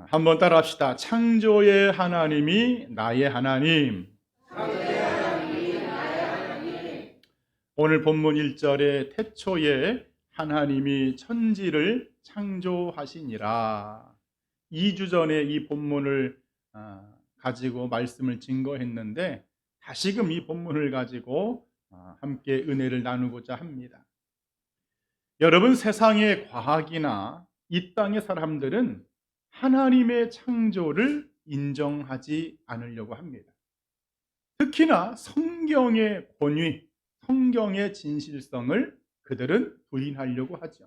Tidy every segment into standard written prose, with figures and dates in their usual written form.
한번 따라합시다. 창조의 하나님이 나의 하나님. 오늘 본문 1절에 태초에 하나님이 천지를 창조하시니라. 2주 전에 이 본문을 가지고 말씀을 증거했는데 다시금 이 본문을 가지고 함께 은혜를 나누고자 합니다. 여러분, 세상의 과학이나 이 땅의 사람들은 하나님의 창조를 인정하지 않으려고 합니다. 특히나 성경의 권위, 성경의 진실성을 그들은 부인하려고 하죠.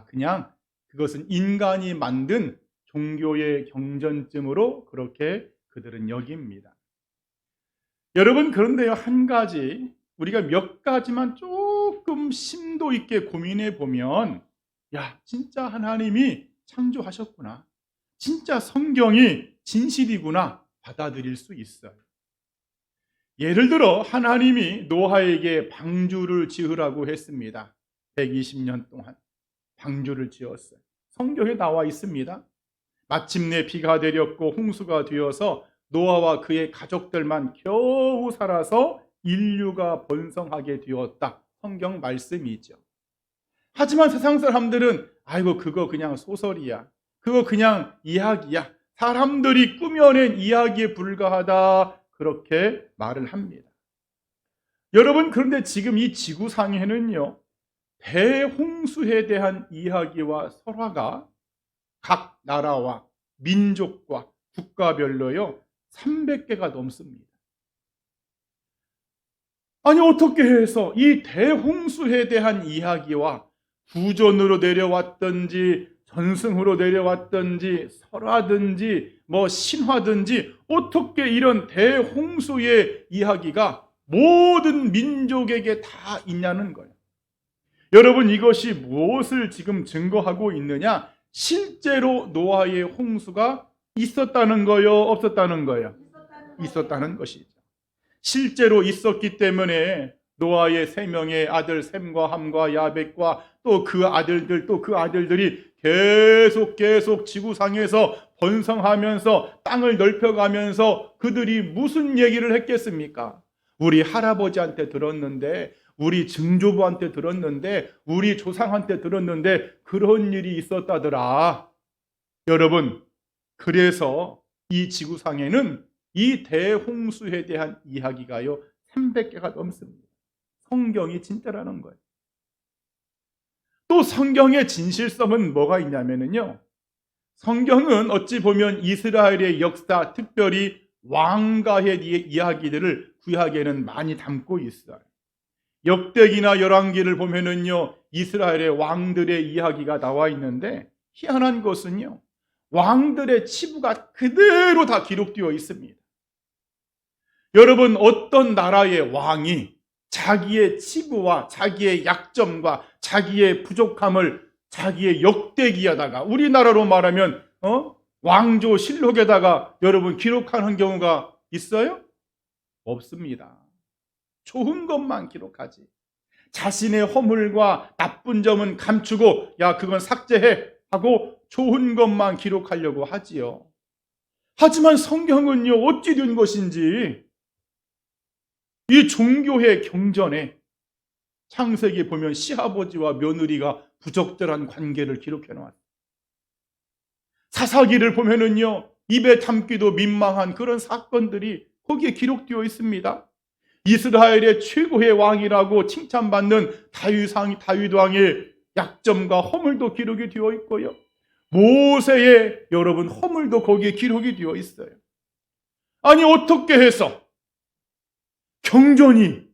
그냥 그것은 인간이 만든 종교의 경전쯤으로 그렇게 그들은 여깁니다. 여러분, 그런데요, 한 가지, 우리가 몇 가지만 조금 심도 있게 고민해 보면, 진짜 하나님이 창조하셨구나, 진짜 성경이 진실이구나 받아들일 수 있어요. 예를 들어 하나님이 노아에게 방주를 지으라고 했습니다. 120년 동안 방주를 지었어요. 성경에 나와 있습니다. 마침내 비가 내렸고 홍수가 되어서 노아와 그의 가족들만 겨우 살아서 인류가 번성하게 되었다. 성경 말씀이죠. 하지만 세상 사람들은 그거 그냥 소설이야, 그거 그냥 이야기야, 사람들이 꾸며낸 이야기에 불과하다, 그렇게 말을 합니다. 여러분, 그런데 지금 이 지구상에는요, 대홍수에 대한 이야기와 설화가 각 나라와 민족과 국가별로요 300개가 넘습니다. 어떻게 해서 이 대홍수에 대한 이야기와 구전으로 내려왔든지 전승으로 내려왔든지 설화든지 신화든지 어떻게 이런 대홍수의 이야기가 모든 민족에게 다 있냐는 거예요. 여러분, 이것이 무엇을 지금 증거하고 있느냐? 실제로 노아의 홍수가 있었다는 거요, 없었다는 거예요? 있었다는 것이죠. 실제로 있었기 때문에 노아의 3명의 아들 셈과 함과 야벳과 또 그 아들들이 계속 지구상에서 번성하면서 땅을 넓혀가면서 그들이 무슨 얘기를 했겠습니까? 우리 할아버지한테 들었는데, 우리 증조부한테 들었는데, 우리 조상한테 들었는데 그런 일이 있었다더라. 여러분, 그래서 이 지구상에는 이 대홍수에 대한 이야기가요 300개가 넘습니다. 성경이 진짜라는 거예요. 또 성경의 진실성은 뭐가 있냐면요, 성경은 어찌 보면 이스라엘의 역사, 특별히 왕가의 이야기들을 구약에는 많이 담고 있어요. 역대기나 열왕기를 보면은요, 이스라엘의 왕들의 이야기가 나와 있는데, 희한한 것은요, 왕들의 치부가 그대로 다 기록되어 있습니다. 여러분, 어떤 나라의 왕이 자기의 치부와 자기의 약점과 자기의 부족함을 자기의 역대기에다가, 우리나라로 말하면 왕조실록에다가 여러분 기록하는 경우가 있어요? 없습니다. 좋은 것만 기록하지. 자신의 허물과 나쁜 점은 감추고 그건 삭제해 하고 좋은 것만 기록하려고 하지요. 하지만 성경은요, 어찌 된 것인지 이 종교의 경전에 창세기 보면 시아버지와 며느리가 부적절한 관계를 기록해 놨어요. 사사기를 보면은요, 입에 담기도 민망한 그런 사건들이 거기에 기록되어 있습니다. 이스라엘의 최고의 왕이라고 칭찬받는 다윗 왕의 약점과 허물도 기록이 되어 있고요, 모세의 여러분 허물도 거기에 기록이 되어 있어요. 어떻게 해서 경전이,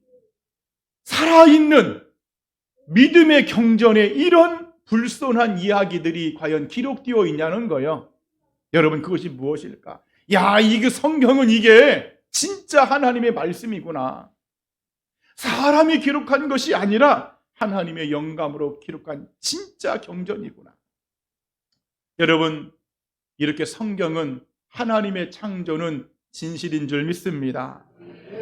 살아있는 믿음의 경전에 이런 불손한 이야기들이 과연 기록되어 있냐는 거예요. 여러분, 그것이 무엇일까? 이게 성경은 이게 진짜 하나님의 말씀이구나. 사람이 기록한 것이 아니라 하나님의 영감으로 기록한 진짜 경전이구나. 여러분, 이렇게 성경은 하나님의 창조는 진실인 줄 믿습니다.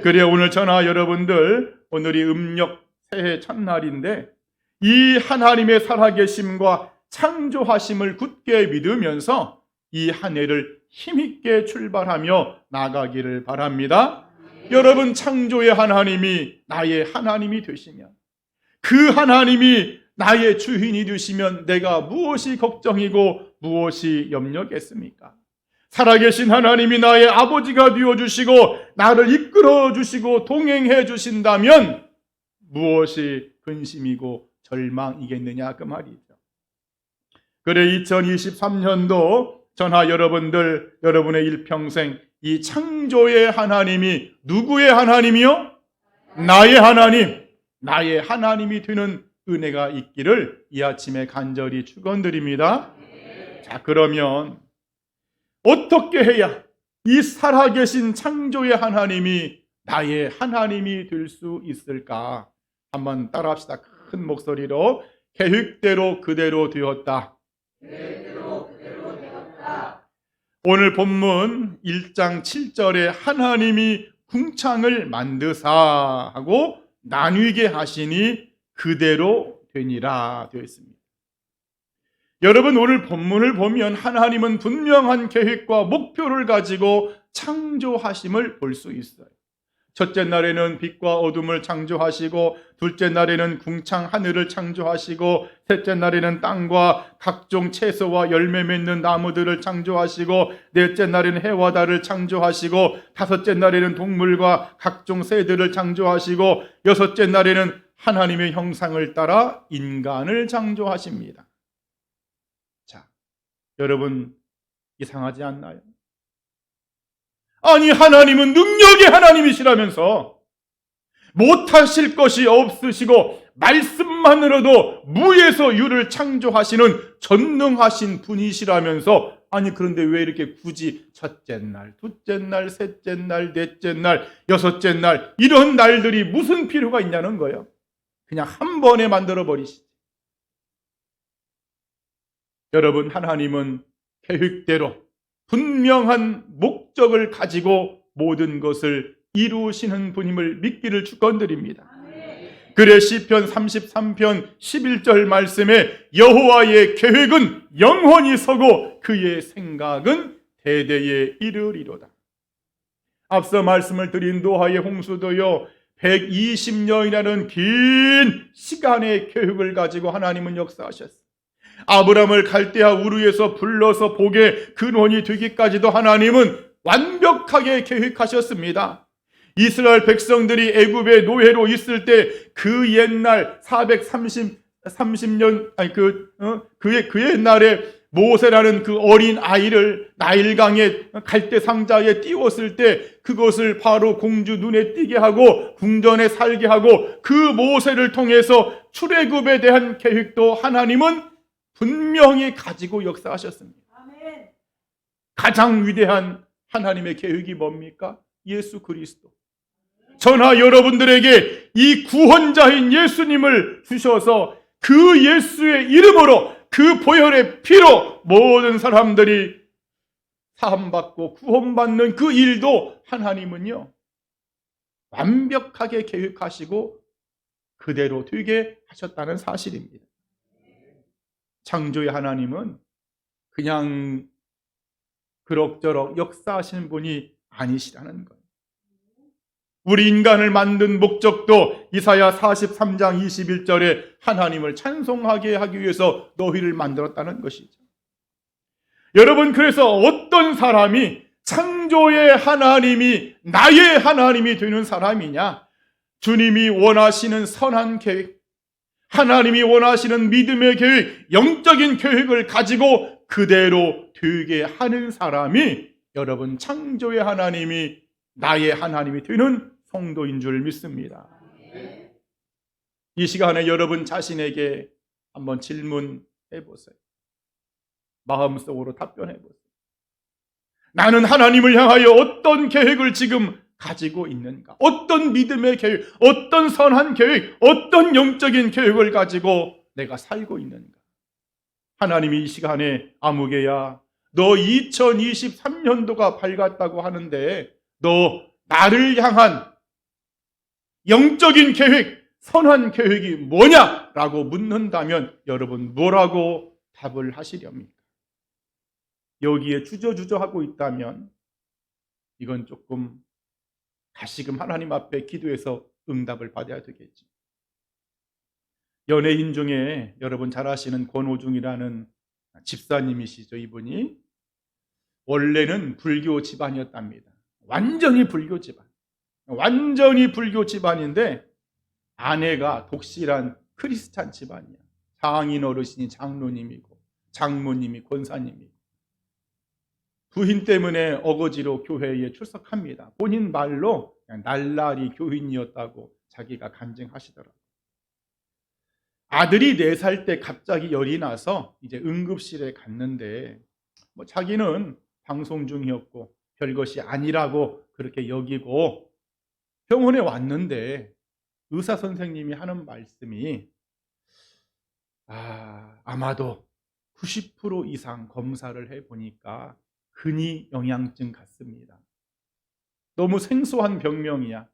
그래, 오늘 저나 여러분들, 오늘이 음력 새해 첫날인데 이 하나님의 살아계심과 창조하심을 굳게 믿으면서 이 한 해를 힘있게 출발하며 나가기를 바랍니다. 여러분, 창조의 하나님이 나의 하나님이 되시면, 그 하나님이 나의 주인이 되시면 내가 무엇이 걱정이고 무엇이 염려겠습니까? 살아계신 하나님이 나의 아버지가 되어주시고 나를 이끌어주시고 동행해 주신다면 무엇이 근심이고 절망이겠느냐, 그 말이죠. 그래, 2023년도 저나 여러분들, 여러분의 일평생 이 창조의 하나님이 누구의 하나님이요? 나의 하나님, 나의 하나님이 되는 은혜가 있기를 이 아침에 간절히 축원드립니다. 자, 그러면 어떻게 해야 이 살아계신 창조의 하나님이 나의 하나님이 될 수 있을까? 한번 따라합시다. 큰 목소리로. 계획대로 그대로 되었다. 오늘 본문 1장 7절에 하나님이 궁창을 만드사 하고 나뉘게 하시니 그대로 되니라 되어 있습니다. 여러분, 오늘 본문을 보면 하나님은 분명한 계획과 목표를 가지고 창조하심을 볼 수 있어요. 첫째 날에는 빛과 어둠을 창조하시고, 둘째 날에는 궁창 하늘을 창조하시고, 셋째 날에는 땅과 각종 채소와 열매 맺는 나무들을 창조하시고, 넷째 날에는 해와 달을 창조하시고, 다섯째 날에는 동물과 각종 새들을 창조하시고, 여섯째 날에는 하나님의 형상을 따라 인간을 창조하십니다. 자, 여러분, 이상하지 않나요? 아니, 하나님은 능력의 하나님이시라면서 못하실 것이 없으시고 말씀만으로도 무에서 유를 창조하시는 전능하신 분이시라면서, 아니 그런데 왜 이렇게 굳이 첫째 날, 둘째 날, 셋째 날, 넷째 날, 여섯째 날 이런 날들이 무슨 필요가 있냐는 거예요. 그냥 한 번에 만들어 버리시지. 여러분, 하나님은 계획대로 분명한 목적을 가지고 모든 것을 이루시는 분임을 믿기를 축원드립니다. 그래, 시편 33편 11절 말씀에 여호와의 계획은 영원히 서고 그의 생각은 대대에 이르리로다. 앞서 말씀을 드린 노아의 홍수도요, 120년이라는 긴 시간의 계획을 가지고 하나님은 역사하셨어요. 아브람을 갈대아 우르에서 불러서 복의 근원이 되기까지도 하나님은 완벽하게 계획하셨습니다. 이스라엘 백성들이 애굽의 노예로 있을 때 그 옛날 430년 그 옛날에 모세라는 그 어린 아이를 나일강의 갈대 상자에 띄웠을 때 그것을 바로 공주 눈에 띄게 하고 궁전에 살게 하고 그 모세를 통해서 출애굽에 대한 계획도 하나님은 분명히 가지고 역사하셨습니다. 아멘. 가장 위대한 하나님의 계획이 뭡니까? 예수 그리스도. 저나 여러분들에게 이 구원자인 예수님을 주셔서 그 예수의 이름으로, 그 보혈의 피로 모든 사람들이 사함받고 구원받는 그 일도 하나님은요, 완벽하게 계획하시고 그대로 되게 하셨다는 사실입니다. 창조의 하나님은 그냥 그럭저럭 역사하시는 분이 아니시라는 거예요. 우리 인간을 만든 목적도 이사야 43장 21절에 하나님을 찬송하게 하기 위해서 너희를 만들었다는 것이죠. 여러분, 그래서 어떤 사람이 창조의 하나님이 나의 하나님이 되는 사람이냐? 주님이 원하시는 선한 계획, 하나님이 원하시는 믿음의 계획, 영적인 계획을 가지고 그대로 되게 하는 사람이 여러분 창조의 하나님이 나의 하나님이 되는 성도인 줄 믿습니다. 이 시간에 여러분 자신에게 한번 질문해 보세요. 마음속으로 답변해 보세요. 나는 하나님을 향하여 어떤 계획을 지금 가지고 있는가? 어떤 믿음의 계획, 어떤 선한 계획, 어떤 영적인 계획을 가지고 내가 살고 있는가? 하나님이 이 시간에 아무개야, 너 2023년도가 밝았다고 하는데 너 나를 향한 영적인 계획, 선한 계획이 뭐냐라고 묻는다면 여러분 뭐라고 답을 하시렵니까? 여기에 주저주저하고 있다면 이건 조금 다시금 하나님 앞에 기도해서 응답을 받아야 되겠지. 연예인 중에 여러분 잘 아시는 권오중이라는 집사님이시죠. 이분이 원래는 불교 집안이었답니다. 완전히 불교 집안. 완전히 불교 집안인데 아내가 독실한 크리스찬 집안이야. 장인 어르신이 장로님이고 장모님이 권사님이고 부인 때문에 어거지로 교회에 출석합니다. 본인 말로 그냥 날라리 교인이었다고 자기가 간증하시더라고요. 아들이 4살 때 갑자기 열이 나서 이제 응급실에 갔는데 자기는 방송 중이었고 별것이 아니라고 그렇게 여기고 병원에 왔는데 의사 선생님이 하는 말씀이 아마도 90% 이상 검사를 해보니까 근위 영양증 같습니다. 너무 생소한 병명이야.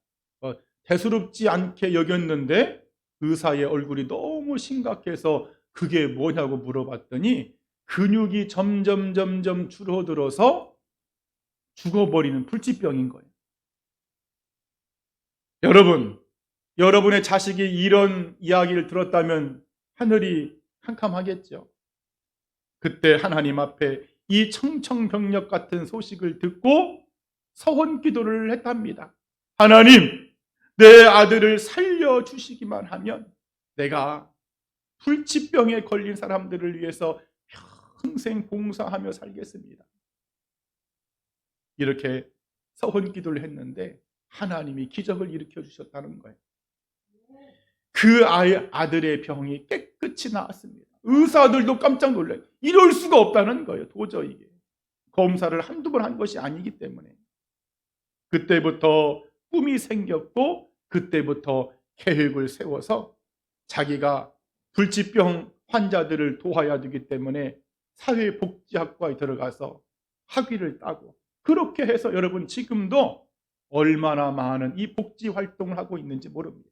대수롭지 않게 여겼는데 의사의 얼굴이 너무 심각해서 그게 뭐냐고 물어봤더니 근육이 점점 줄어들어서 죽어버리는 불치병인 거예요. 여러분, 여러분의 자식이 이런 이야기를 들었다면 하늘이 캄캄하겠죠. 그때 하나님 앞에 이 청청병력 같은 소식을 듣고 서원 기도를 했답니다. 하나님, 내 아들을 살려주시기만 하면 내가 불치병에 걸린 사람들을 위해서 평생 봉사하며 살겠습니다. 이렇게 서원 기도를 했는데 하나님이 기적을 일으켜 주셨다는 거예요. 그 아들의 병이 깨끗이 나았습니다. 의사들도 깜짝 놀라요. 이럴 수가 없다는 거예요. 도저히 검사를 한두 번 한 것이 아니기 때문에. 그때부터 꿈이 생겼고 그때부터 계획을 세워서 자기가 불치병 환자들을 도와야 되기 때문에 사회복지학과에 들어가서 학위를 따고 그렇게 해서 여러분 지금도 얼마나 많은 이 복지 활동을 하고 있는지 모릅니다.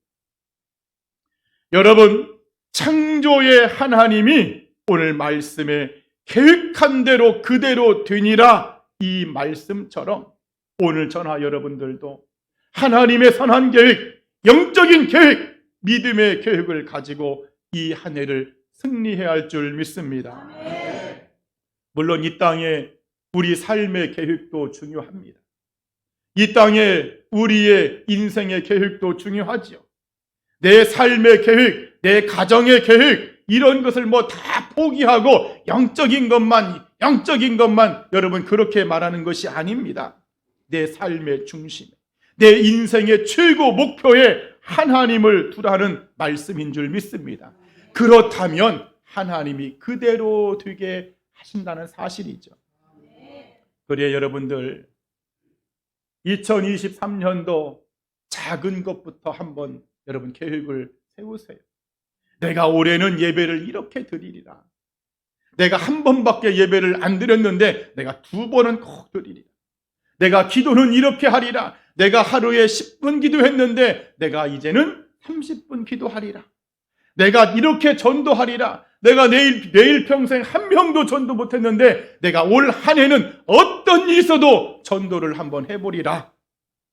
여러분, 창조의 하나님이 오늘 말씀에 계획한 대로 그대로 되니라 이 말씀처럼 오늘 저나 여러분들도 하나님의 선한 계획, 영적인 계획, 믿음의 계획을 가지고 이 한 해를 승리해야 할 줄 믿습니다. 물론 이 땅에 우리 삶의 계획도 중요합니다. 이 땅에 우리의 인생의 계획도 중요하지요. 내 삶의 계획, 내 가정의 계획 이런 것을 다 포기하고 영적인 것만 여러분 그렇게 말하는 것이 아닙니다. 내 삶의 중심에 내 인생의 최고 목표에 하나님을 두라는 말씀인 줄 믿습니다. 그렇다면 하나님이 그대로 되게 하신다는 사실이죠. 그래 여러분들 2023년도 작은 것부터 한번 여러분 계획을 세우세요. 내가 올해는 예배를 이렇게 드리리라. 내가 한 번밖에 예배를 안 드렸는데 내가 2번은 꼭 드리리라. 내가 기도는 이렇게 하리라. 내가 하루에 10분 기도했는데 내가 이제는 30분 기도하리라. 내가 이렇게 전도하리라. 내가 내일 평생 한 명도 전도 못했는데 내가 올 한 해는 어떤 일이 있어도 전도를 한번 해보리라.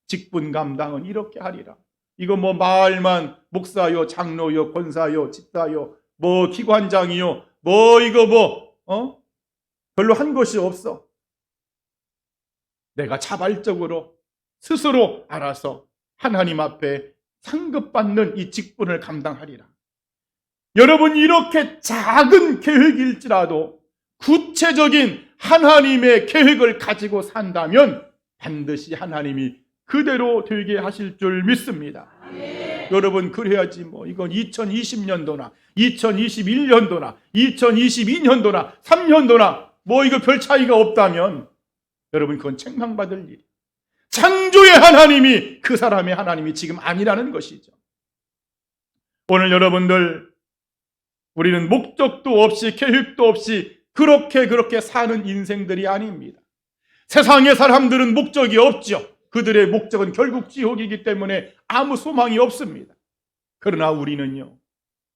직분 감당은 이렇게 하리라. 이거 마을만 목사요, 장로요, 권사요, 집사요, 기관장이요, 별로 한 것이 없어. 내가 자발적으로 스스로 알아서 하나님 앞에 상급받는 이 직분을 감당하리라. 여러분 이렇게 작은 계획일지라도 구체적인 하나님의 계획을 가지고 산다면 반드시 하나님이 그대로 되게 하실 줄 믿습니다. 여러분 그래야지 이건 2020년도나 2021년도나 2022년도나 3년도나 이거 별 차이가 없다면 여러분 그건 책망받을 일이. 창조의 하나님이 그 사람의 하나님이 지금 아니라는 것이죠. 오늘 여러분들 우리는 목적도 없이 계획도 없이 그렇게 사는 인생들이 아닙니다. 세상의 사람들은 목적이 없죠. 그들의 목적은 결국 지옥이기 때문에 아무 소망이 없습니다. 그러나 우리는요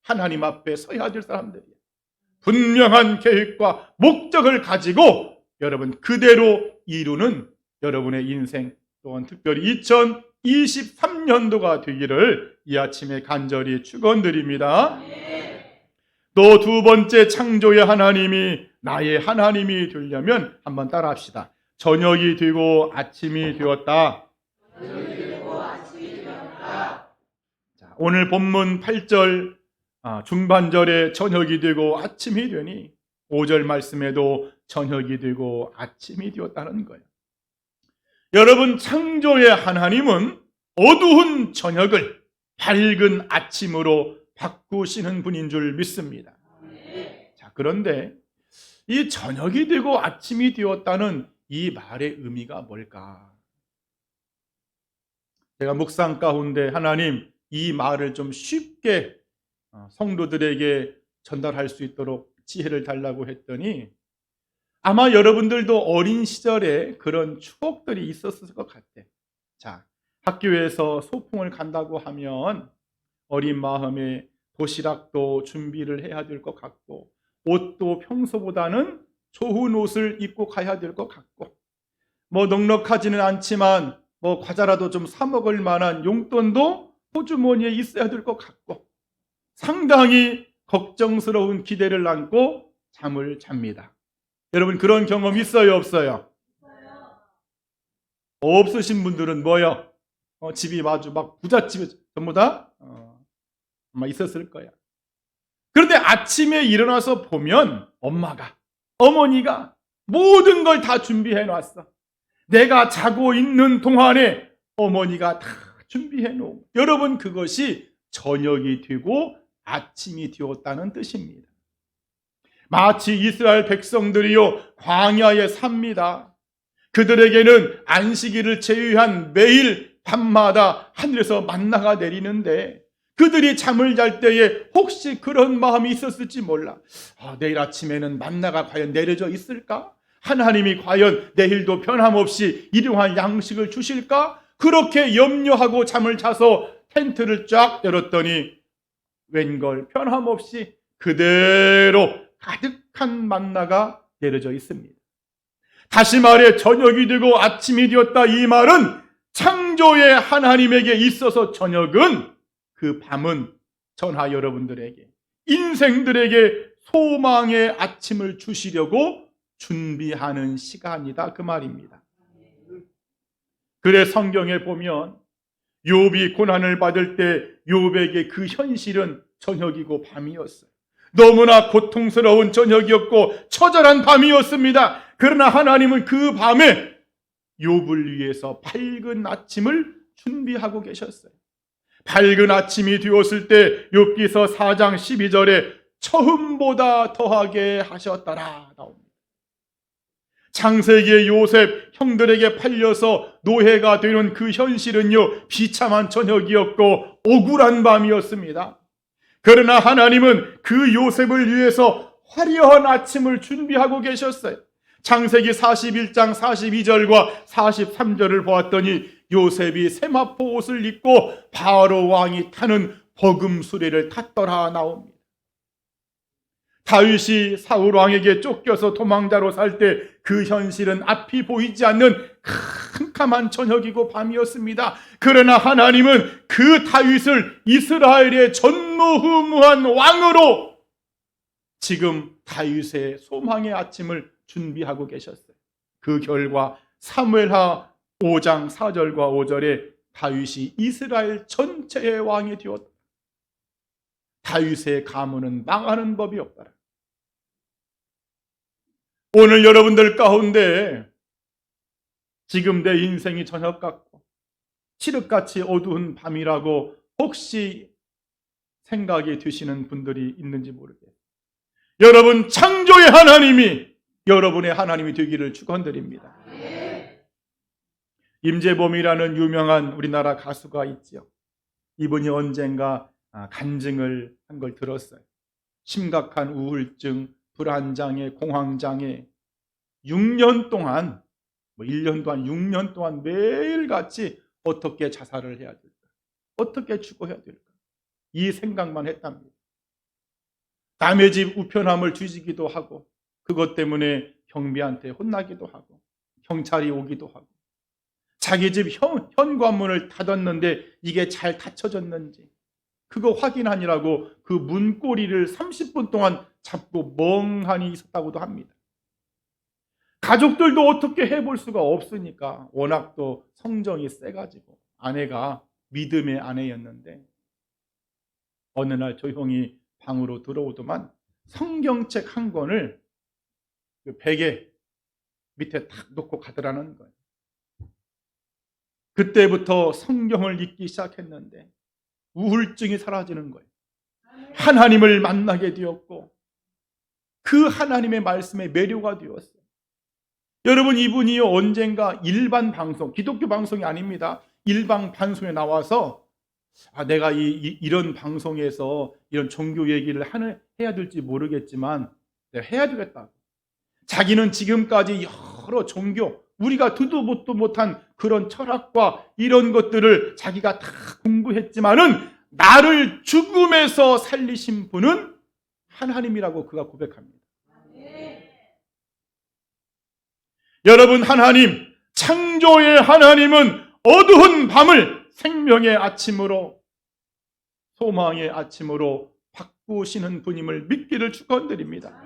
하나님 앞에 서야 될 사람들이에요. 분명한 계획과 목적을 가지고 여러분 그대로 이루는 여러분의 인생 또한 특별히 2023년도가 되기를 이 아침에 간절히 축원드립니다. 또 두 번째, 창조의 하나님이 나의 하나님이 되려면 한번 따라합시다. 저녁이 되고 아침이 되었다. 자, 오늘 본문 8절 중반절에 저녁이 되고 아침이 되니 5절 말씀에도 저녁이 되고 아침이 되었다는 거예요. 여러분, 창조의 하나님은 어두운 저녁을 밝은 아침으로 바꾸시는 분인 줄 믿습니다. 자, 그런데 이 저녁이 되고 아침이 되었다는 이 말의 의미가 뭘까? 제가 묵상 가운데 하나님 이 말을 좀 쉽게 성도들에게 전달할 수 있도록 지혜를 달라고 했더니 아마 여러분들도 어린 시절에 그런 추억들이 있었을 것 같아. 자, 학교에서 소풍을 간다고 하면 어린 마음에 도시락도 준비를 해야 될 것 같고 옷도 평소보다는 좋은 옷을 입고 가야 될 것 같고 뭐 넉넉하지는 않지만 뭐 과자라도 좀 사 먹을 만한 용돈도 호주머니에 있어야 될 것 같고 상당히 걱정스러운 기대를 안고 잠을 잡니다. 여러분 그런 경험 있어요, 없어요? 없으신 분들은 뭐요? 집이 아주 막 부잣집에 전부 다 아마 있었을 거야. 그런데 아침에 일어나서 보면 어머니가 모든 걸 다 준비해 놨어. 내가 자고 있는 동안에 어머니가 다 준비해 놓은. 여러분 그것이 저녁이 되고 아침이 되었다는 뜻입니다. 마치 이스라엘 백성들이요 광야에 삽니다. 그들에게는 안식일을 제외한 매일 밤마다 하늘에서 만나가 내리는데 그들이 잠을 잘 때에 혹시 그런 마음이 있었을지 몰라. 내일 아침에는 만나가 과연 내려져 있을까? 하나님이 과연 내일도 변함없이 일용할 양식을 주실까? 그렇게 염려하고 잠을 자서 텐트를 쫙 열었더니 웬걸 변함없이 그대로 가득한 만나가 내려져 있습니다. 다시 말해 저녁이 되고 아침이 되었다 이 말은 창조의 하나님에게 있어서 저녁은 그 밤은 전하 여러분들에게 인생들에게 소망의 아침을 주시려고 준비하는 시간이다 그 말입니다. 그래 성경에 보면 욥이 고난을 받을 때 욥에게 그 현실은 저녁이고 밤이었어요. 너무나 고통스러운 저녁이었고 처절한 밤이었습니다. 그러나 하나님은 그 밤에 욥을 위해서 밝은 아침을 준비하고 계셨어요. 밝은 아침이 되었을 때 욥기서 4장 12절에 처음보다 더하게 하셨더라 나옵니다. 창세기의 요셉 형들에게 팔려서 노예가 되는 그 현실은요 비참한 저녁이었고 억울한 밤이었습니다. 그러나 하나님은 그 요셉을 위해서 화려한 아침을 준비하고 계셨어요. 창세기 41장 42절과 43절을 보았더니 요셉이 세마포 옷을 입고 바로 왕이 타는 버금 수레를 탔더라 나옵니다. 다윗이 사울 왕에게 쫓겨서 도망자로 살 때 그 현실은 앞이 보이지 않는 캄캄한 저녁이고 밤이었습니다. 그러나 하나님은 그 다윗을 이스라엘의 전무후무한 왕으로 지금 다윗의 소망의 아침을 준비하고 계셨어요. 그 결과 사무엘하 5장 4절과 5절에 다윗이 이스라엘 전체의 왕이 되었다. 다윗의 가문은 망하는 법이 없더라. 오늘 여러분들 가운데 지금 내 인생이 저녁 같고 칠흑같이 어두운 밤이라고 혹시 생각이 드시는 분들이 있는지 모르겠어요. 여러분 창조의 하나님이 여러분의 하나님이 되기를 축원드립니다. 임재범이라는 유명한 우리나라 가수가 있죠. 이분이 언젠가 간증을 한 걸 들었어요. 심각한 우울증, 불안장애, 공황장애 6년 동안 1년도 한 6년 동안 매일같이 어떻게 자살을 해야 될까? 어떻게 죽어야 될까? 이 생각만 했답니다. 남의 집 우편함을 뒤지기도 하고 그것 때문에 경비한테 혼나기도 하고 경찰이 오기도 하고 자기 집 현관문을 닫았는데 이게 잘 닫혀졌는지 그거 확인하느라고 그 문고리를 30분 동안 잡고 멍하니 있었다고도 합니다. 가족들도 어떻게 해볼 수가 없으니까 워낙 또 성정이 세가지고 아내가 믿음의 아내였는데 어느 날 조용히 방으로 들어오더만 성경책 한 권을 그 베개 밑에 탁 놓고 가더라는 거예요. 그때부터 성경을 읽기 시작했는데 우울증이 사라지는 거예요. 하나님을 만나게 되었고 그 하나님의 말씀에 매료가 되었어요. 여러분, 이분이요 언젠가 일반 방송, 기독교 방송이 아닙니다. 일반 방송에 나와서 내가 이런 방송에서 이런 종교 얘기를 해야 될지 모르겠지만 내가 해야 되겠다. 자기는 지금까지 여러 종교, 우리가 듣도 보도 못한 그런 철학과 이런 것들을 자기가 다 공부했지만은 나를 죽음에서 살리신 분은 하나님이라고 그가 고백합니다. 여러분, 하나님, 창조의 하나님은 어두운 밤을 생명의 아침으로, 소망의 아침으로 바꾸시는 분임을 믿기를 축원드립니다.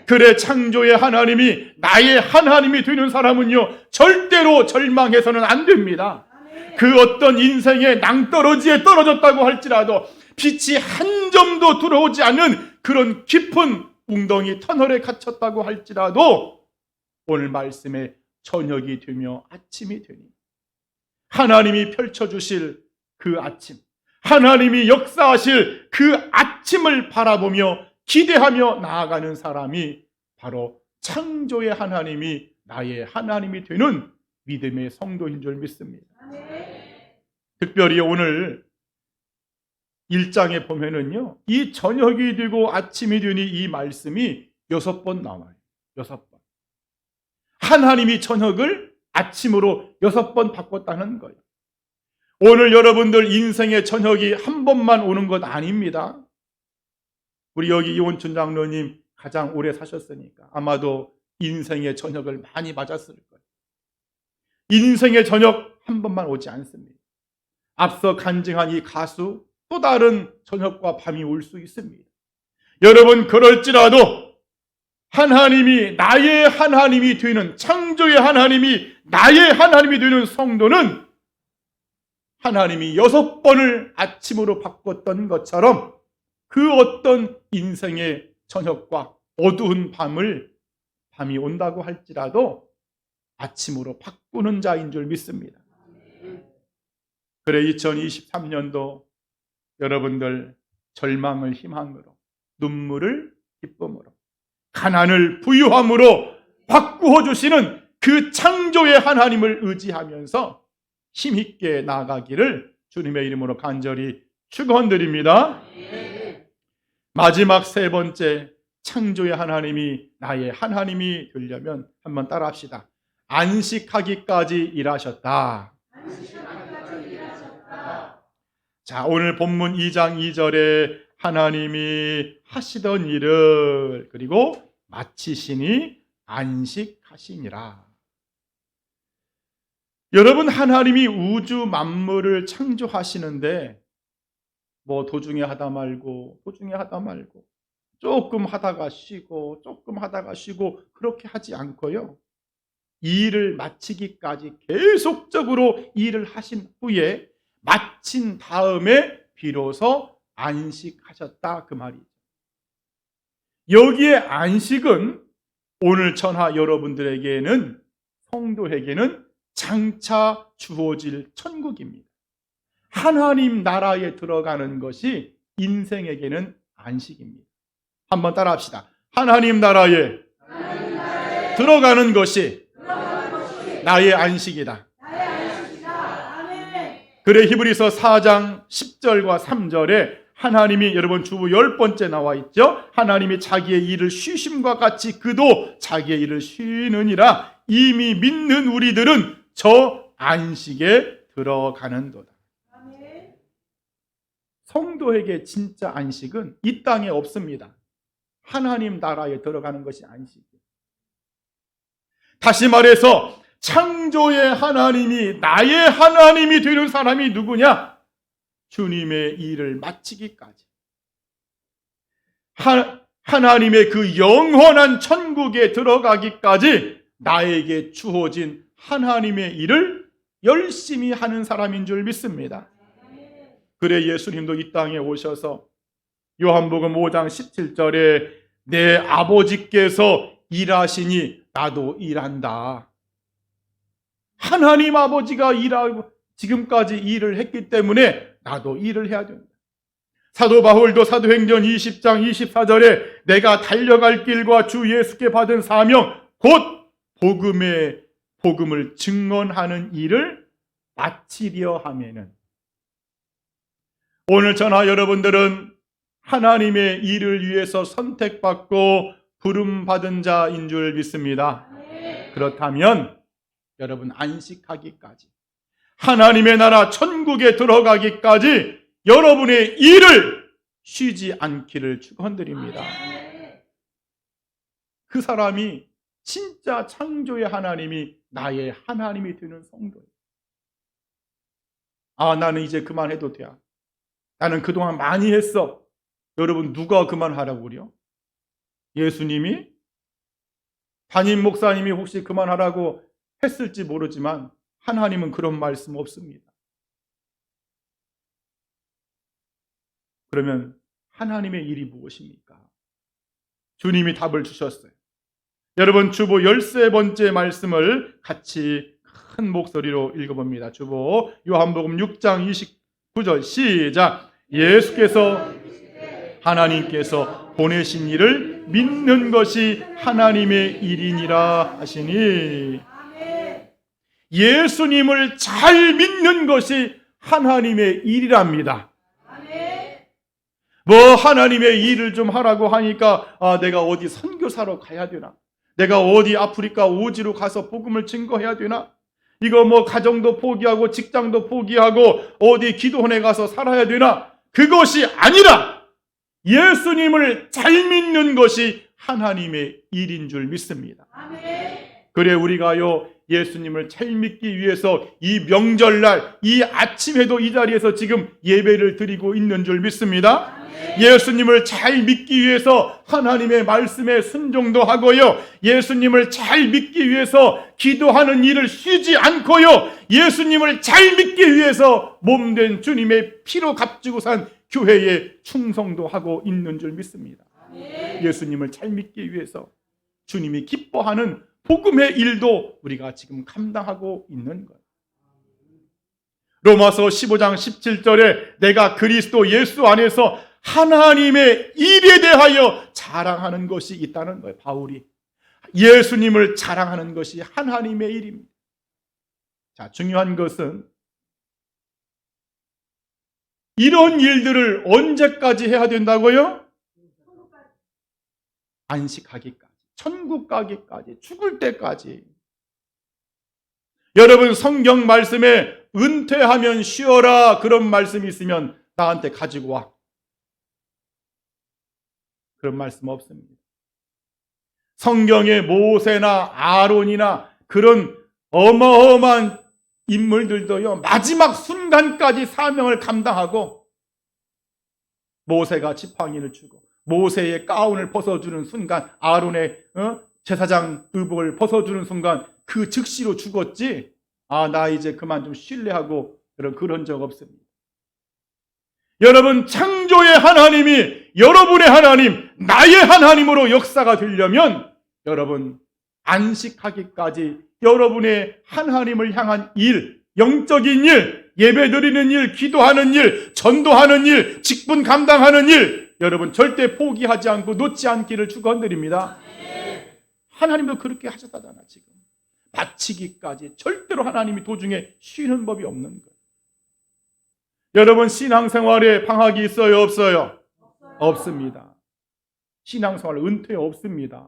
그래, 창조의 하나님이 나의 하나님이 되는 사람은요 절대로 절망해서는 안 됩니다. 그 어떤 인생의 낭떠러지에 떨어졌다고 할지라도 빛이 한 점도 들어오지 않는 그런 깊은 웅덩이 터널에 갇혔다고 할지라도 오늘 말씀에 저녁이 되며 아침이 되니 하나님이 펼쳐주실 그 아침, 하나님이 역사하실 그 아침을 바라보며 기대하며 나아가는 사람이 바로 창조의 하나님이 나의 하나님이 되는 믿음의 성도인 줄 믿습니다. 특별히 오늘 1장에 보면은요, 이 저녁이 되고 아침이 되니 이 말씀이 6번 나와요. 6번. 하나님이 저녁을 아침으로 6번 바꿨다는 거예요. 오늘 여러분들 인생의 저녁이 한 번만 오는 것 아닙니다. 우리 여기 이원춘 장로님 가장 오래 사셨으니까 아마도 인생의 저녁을 많이 맞았을 거예요. 인생의 저녁 한 번만 오지 않습니다. 앞서 간증한 이 가수 또 다른 저녁과 밤이 올 수 있습니다. 여러분, 그럴지라도 하나님이 나의 하나님이 되는, 창조의 하나님이 나의 하나님이 되는 성도는 하나님이 6번을 아침으로 바꿨던 것처럼 그 어떤 인생의 저녁과 어두운 밤이 온다고 할지라도 아침으로 바꾸는 자인 줄 믿습니다. 그래, 2023년도 여러분들 절망을 희망으로, 눈물을 기쁨으로, 가난을 부유함으로 바꾸어 주시는 그 창조의 하나님을 의지하면서 힘있게 나아가기를 주님의 이름으로 간절히 축원드립니다. 마지막 3번째, 창조의 하나님이 나의 하나님이 되려면 한번 따라합시다. 안식하기까지 일하셨다. 자, 오늘 본문 2장 2절에 하나님이 하시던 일을 그리고 마치시니 안식하시니라. 여러분, 하나님이 우주 만물을 창조하시는데 도중에 하다 말고 조금 하다가 쉬고 그렇게 하지 않고요, 일을 마치기까지 계속적으로 일을 하신 후에 마친 다음에 비로소 안식하셨다, 그 말이죠. 여기에 안식은 오늘 전하 여러분들에게는, 성도에게는 장차 주어질 천국입니다. 하나님 나라에 들어가는 것이 인생에게는 안식입니다. 한번 따라합시다. 하나님 나라에 들어가는 것이 나의 안식이다. 그래, 히브리서 4장 10절과 3절에 하나님이, 여러분 주부 10번째 나와 있죠. 하나님이 자기의 일을 쉬심과 같이 그도 자기의 일을 쉬느니라. 이미 믿는 우리들은 저 안식에 들어가는도다. 성도에게 진짜 안식은 이 땅에 없습니다. 하나님 나라에 들어가는 것이 안식이에요. 다시 말해서 창조의 하나님이 나의 하나님이 되는 사람이 누구냐? 주님의 일을 마치기까지. 하나님의 그 영원한 천국에 들어가기까지 나에게 주어진 하나님의 일을 열심히 하는 사람인 줄 믿습니다. 그래 예수님도 이 땅에 오셔서 요한복음 5장 17절에 내 아버지께서 일하시니 나도 일한다. 하나님 아버지가 일하고 지금까지 일을 했기 때문에 나도 일을 해야 된다. 사도 바울도 사도행전 20장 24절에 내가 달려갈 길과 주 예수께 받은 사명 곧 복음을 증언하는 일을 마치려 하면은, 오늘 저나 여러분들은 하나님의 일을 위해서 선택받고 부름받은 자인 줄 믿습니다. 그렇다면 여러분 안식하기까지, 하나님의 나라 천국에 들어가기까지 여러분의 일을 쉬지 않기를 축원드립니다. 그 사람이 진짜 창조의 하나님이 나의 하나님이 되는 성도예요. 아, 나는 이제 그만해도 돼. 나는 그동안 많이 했어. 여러분, 누가 그만하라고 그래요? 예수님이? 담임 목사님이 혹시 그만하라고 했을지 모르지만 하나님은 그런 말씀 없습니다. 그러면 하나님의 일이 무엇입니까? 주님이 답을 주셨어요. 여러분, 주보 13번째 말씀을 같이 큰 목소리로 읽어봅니다. 주보 요한복음 6장 29절 시작. 예수께서 하나님께서 보내신 일을 믿는 것이 하나님의 일이니라 하시니, 예수님을 잘 믿는 것이 하나님의 일이랍니다. 뭐 하나님의 일을 좀 하라고 하니까 내가 어디 선교사로 가야 되나? 내가 어디 아프리카 오지로 가서 복음을 증거해야 되나? 이거 뭐 가정도 포기하고 직장도 포기하고 어디 기도원에 가서 살아야 되나? 그것이 아니라 예수님을 잘 믿는 것이 하나님의 일인 줄 믿습니다. 그래 우리가요 예수님을 잘 믿기 위해서 이 명절날 이 아침에도 이 자리에서 지금 예배를 드리고 있는 줄 믿습니다. 예수님을 잘 믿기 위해서 하나님의 말씀에 순종도 하고요, 예수님을 잘 믿기 위해서 기도하는 일을 쉬지 않고요, 예수님을 잘 믿기 위해서 몸된 주님의 피로 값주고 산 교회에 충성도 하고 있는 줄 믿습니다. 예수님을 잘 믿기 위해서 주님이 기뻐하는 복음의 일도 우리가 지금 감당하고 있는 거예요. 로마서 15장 17절에 내가 그리스도 예수 안에서 하나님의 일에 대하여 자랑하는 것이 있다는 거예요. 바울이 예수님을 자랑하는 것이 하나님의 일입니다. 자, 중요한 것은 이런 일들을 언제까지 해야 된다고요? 안식하기까지, 천국 가기까지, 죽을 때까지. 여러분, 성경 말씀에 은퇴하면 쉬어라 그런 말씀이 있으면 나한테 가지고 와. 그런 말씀 없습니다. 성경에 모세나 아론이나 그런 어마어마한 인물들도요 마지막 순간까지 사명을 감당하고, 모세가 지팡이를 주고 모세의 가운을 벗어주는 순간, 아론의 제사장 의복을 벗어주는 순간 그 즉시로 죽었지, 나 이제 그만 좀 쉴래하고 그런 적 없습니다. 여러분, 창조의 하나님이 여러분의 하나님, 나의 하나님으로 역사가 되려면 여러분 안식하기까지 여러분의 하나님을 향한 일, 영적인 일, 예배드리는 일, 기도하는 일, 전도하는 일, 직분 감당하는 일, 여러분 절대 포기하지 않고 놓지 않기를 축원드립니다. 하나님도 그렇게 하셨다잖아. 지금 마치기까지 절대로 하나님이 도중에 쉬는 법이 없는 거예요. 여러분, 신앙생활에 방학이 있어요, 없어요? 없습니다. 신앙생활 은퇴 없습니다.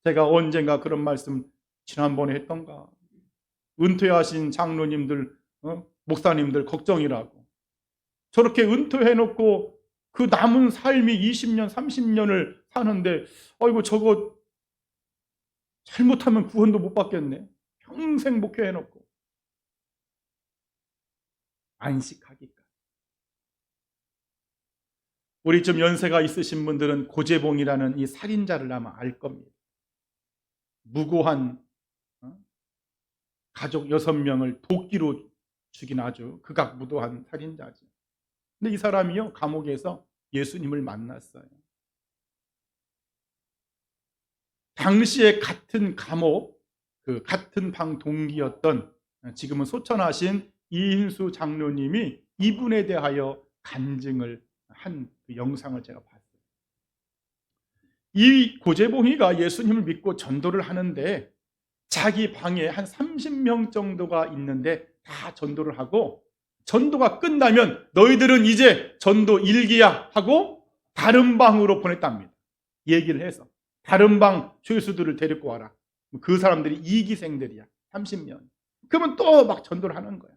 제가 언젠가 그런 말씀 지난번에 했던가? 은퇴하신 장로님들, 목사님들 걱정이라고. 저렇게 은퇴해놓고 그 남은 삶이 20년, 30년을 사는데, 저거 잘못하면 구원도 못 받겠네. 평생 목회해놓고 안식하기까지. 우리 좀 연세가 있으신 분들은 고재봉이라는 이 살인자를 아마 알 겁니다. 무고한 가족 6명을 도끼로 죽인 아주 극악무도한 살인자죠. 근데 이 사람이요, 감옥에서 예수님을 만났어요. 당시에 같은 감옥, 그 같은 방 동기였던 지금은 소천하신 이인수 장로님이 이분에 대하여 간증을 한 그 영상을 제가 봤어요. 이 고재봉이가 예수님을 믿고 전도를 하는데 자기 방에 한 30명 정도가 있는데 다 전도를 하고, 전도가 끝나면 너희들은 이제 전도 일기야 하고 다른 방으로 보냈답니다. 얘기를 해서 다른 방 죄수들을 데리고 와라. 그 사람들이 이기생들이야, 30명. 그러면 또 막 전도를 하는 거야.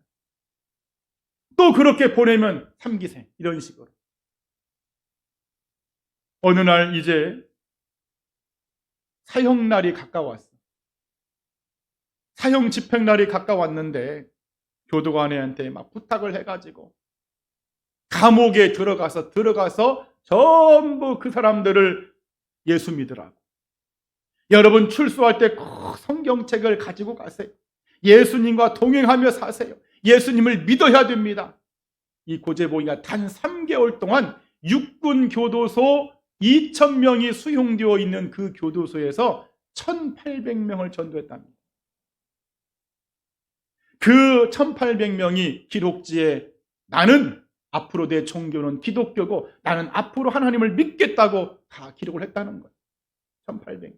또 그렇게 보내면 3기생, 이런 식으로. 어느 날 이제 사형날이 가까웠어. 사형 집행날이 가까웠는데 교도관한테 막 부탁을 해가지고 감옥에 들어가서 전부 그 사람들을 예수 믿으라고. 여러분 출소할 때 꼭 성경책을 가지고 가세요. 예수님과 동행하며 사세요. 예수님을 믿어야 됩니다. 이 고재봉이가 단 3개월 동안 육군 교도소 2,000명이 수용되어 있는 그 교도소에서 1,800명을 전도했답니다. 그 1,800명이 기록지에 나는 앞으로 내 종교는 기독교고 나는 앞으로 하나님을 믿겠다고 다 기록을 했다는 거예요. 1,800명.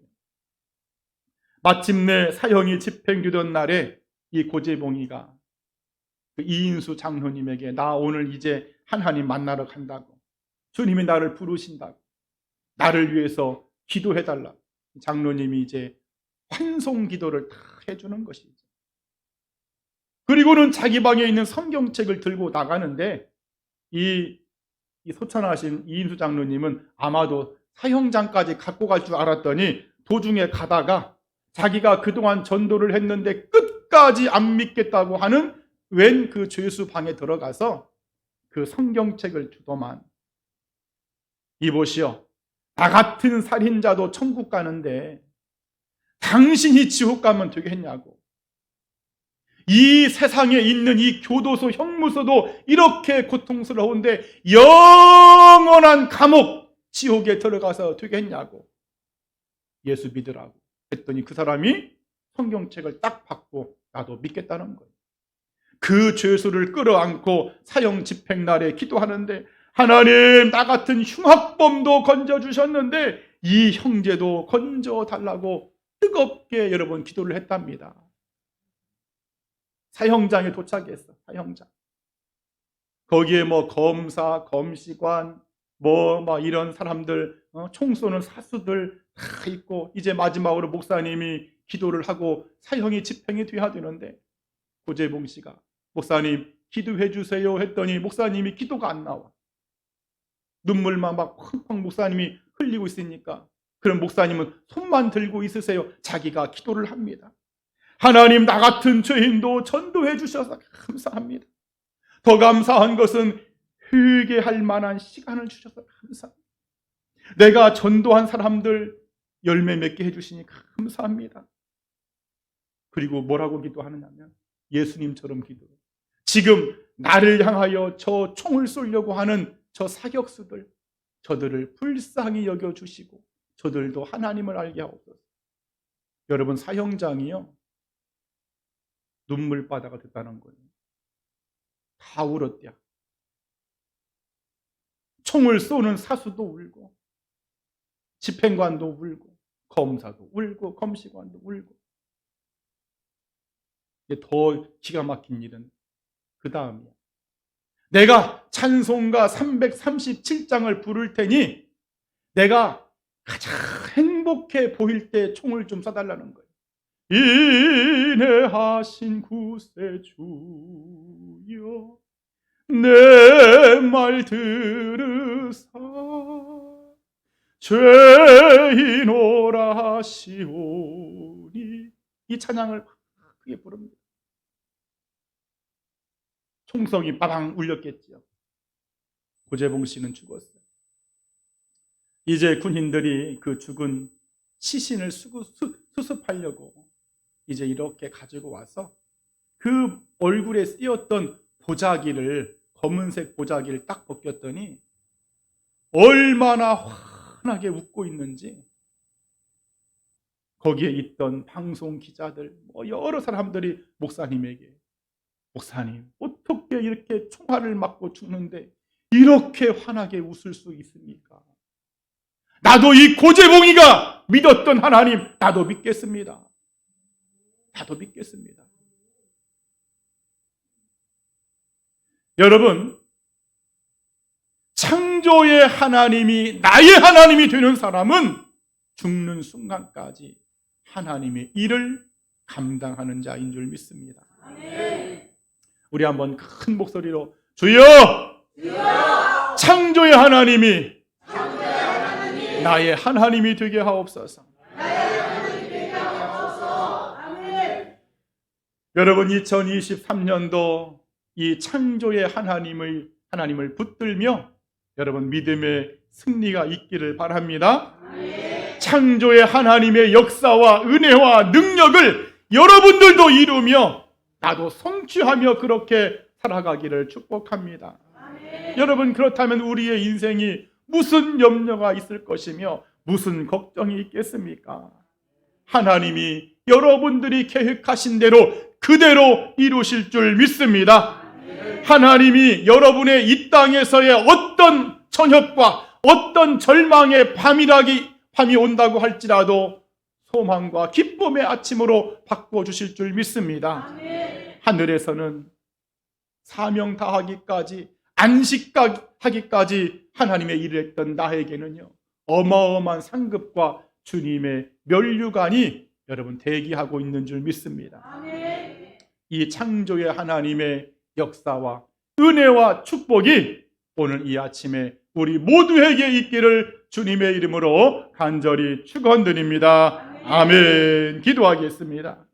마침내 사형이 집행되던 날에 이 고재봉이가 그 이인수 장로님에게 나 오늘 이제 하나님 만나러 간다고, 주님이 나를 부르신다고, 나를 위해서 기도해달라고. 장로님이 이제 환송 기도를 다 해주는 것이죠. 그리고는 자기 방에 있는 성경책을 들고 나가는데 이 소천하신 이인수 장로님은 아마도 사형장까지 갖고 갈 줄 알았더니 도중에 가다가 자기가 그동안 전도를 했는데 끝까지 안 믿겠다고 하는 웬 그 죄수 방에 들어가서 그 성경책을 주더만, 이보시오, 나 같은 살인자도 천국 가는데 당신이 지옥 가면 되겠냐고. 이 세상에 있는 이 교도소, 형무소도 이렇게 고통스러운데 영원한 감옥, 지옥에 들어가서 되겠냐고. 예수 믿으라고 했더니 그 사람이 성경책을 딱 받고 나도 믿겠다는 거예요. 그 죄수를 끌어안고 사형 집행날에 기도하는데 하나님, 나 같은 흉악범도 건져주셨는데 이 형제도 건져달라고 뜨겁게 여러분 기도를 했답니다. 사형장에 도착했어. 사형장. 거기에 뭐 검사, 검시관, 뭐 이런 사람들, 총 쏘는 사수들 다 있고, 이제 마지막으로 목사님이 기도를 하고 사형이 집행이 돼야 되는데 고재봉 씨가 목사님 기도해 주세요 했더니 목사님이 기도가 안 나와. 눈물만 막 펑펑 목사님이 흘리고 있으니까 그럼 목사님은 손만 들고 있으세요. 자기가 기도를 합니다. 하나님, 나 같은 죄인도 전도해 주셔서 감사합니다. 더 감사한 것은 회개할 만한 시간을 주셔서 감사합니다. 내가 전도한 사람들 열매 맺게 해주시니 감사합니다. 그리고 뭐라고 기도하느냐면 예수님처럼 기도해. 지금 나를 향하여 저 총을 쏘려고 하는 저 사격수들, 저들을 불쌍히 여겨주시고 저들도 하나님을 알게 하옵소서. 여러분, 사형장이요 눈물바다가 됐다는 거예요. 다 울었대요. 총을 쏘는 사수도 울고 집행관도 울고 검사도 울고 검시관도 울고. 더 기가 막힌 일은 그 다음이야. 내가 찬송가 337장을 부를 테니 내가 가장 행복해 보일 때 총을 좀 쏴달라는 거예요. 인내하신 구세주여 내 말 들으사 죄인 오라 하시오니 주니 이 찬양을 크게 부릅니다. 총성이 빠방 울렸겠지요. 고재봉 씨는 죽었어요. 이제 군인들이 그 죽은 시신을 수습하려고 이제 이렇게 가지고 와서 그 얼굴에 쓰였던 보자기를, 검은색 보자기를 딱 벗겼더니 얼마나 환하게 웃고 있는지 거기에 있던 방송 기자들, 여러 사람들이 목사님에게, 목사님 어떻게 이렇게 총알을 맞고 죽는데 이렇게 환하게 웃을 수 있습니까? 나도 이 고재봉이가 믿었던 하나님 나도 믿겠습니다. 나도 믿겠습니다. 여러분, 창조의 하나님이 나의 하나님이 되는 사람은 죽는 순간까지 하나님의 일을 감당하는 자인 줄 믿습니다. 아멘. 우리 한번 큰 목소리로 주여! 주여! 창조의 하나님이 나의 하나님이 되게 하옵소서. 여러분, 2023년도 이 창조의 하나님을 붙들며 여러분 믿음의 승리가 있기를 바랍니다. 창조의 하나님의 역사와 은혜와 능력을 여러분들도 이루며 나도 성취하며 그렇게 살아가기를 축복합니다. 여러분, 그렇다면 우리의 인생이 무슨 염려가 있을 것이며 무슨 걱정이 있겠습니까? 하나님이 여러분들이 계획하신 대로 그대로 이루실 줄 믿습니다. 하나님이 여러분의 이 땅에서의 어떤 저녁과 어떤 절망의 밤이 온다고 할지라도 소망과 기쁨의 아침으로 바꿔주실 줄 믿습니다. 하늘에서는 사명 다하기까지 안식하기까지 하나님의 일을 했던 나에게는요, 어마어마한 상급과 주님의 면류관이 여러분 대기하고 있는 줄 믿습니다. 이 창조의 하나님의 역사와 은혜와 축복이 오늘 이 아침에 우리 모두에게 있기를 주님의 이름으로 간절히 축원드립니다. 아멘. 기도하겠습니다.